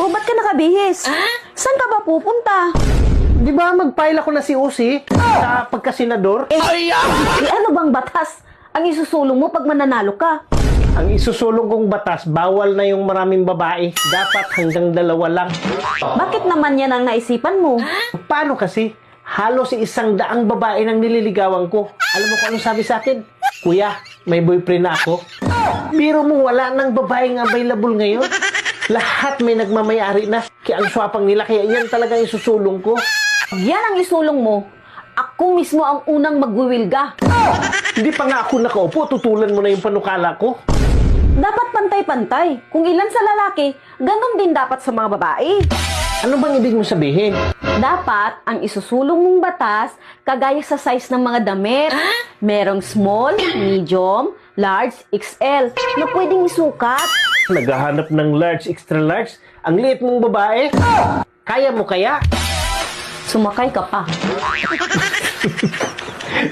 ba't ka nakabihis? Saan ka ba pupunta? Di ba mag-file ako na si Usi sa pagkasenador? Ano bang batas ang isusulong mo pag mananalo ka? Ang isusulong kong batas, bawal na yung maraming babae. Dapat hanggang 2 lang. Bakit naman yan ang naisipan mo? Paano kasi? Halos 100 babae nang nililigawan ko. Alam mo kung ano sabi sa akin? Kuya, may boyfriend na ako. Biro mo, wala nang babaeng available ngayon. Lahat may nagmamayari na. Kaya ang swapang nila, kaya yan talaga yung susulong ko. Yan ang isulong mo. Ako mismo ang unang magwiwilga. Hindi pa nga ako nakaupo, tutulan mo na yung panukala ko. Dapat pantay-pantay. Kung ilan sa lalaki, ganun din dapat sa mga babae. Ano bang ibig mo sabihin? Dapat ang isusulong mong batas kagaya sa size ng mga damit. Merong small, medium, large, XL na pwedeng isukat. Naghahanap ng large, extra large? Ang liit mong babae? Kaya mo kaya? Sumakay ka pa.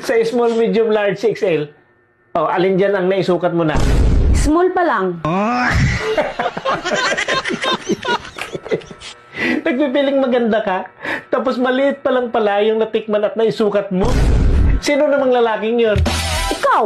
Sa small, medium, large, XL? Oh, alin dyan ang naisukat mo na? Small pa lang. Nagpipiling maganda ka, tapos maliit pa lang pala yung natikman at naisukat mo. Sino namang lalaking yun? Ikaw!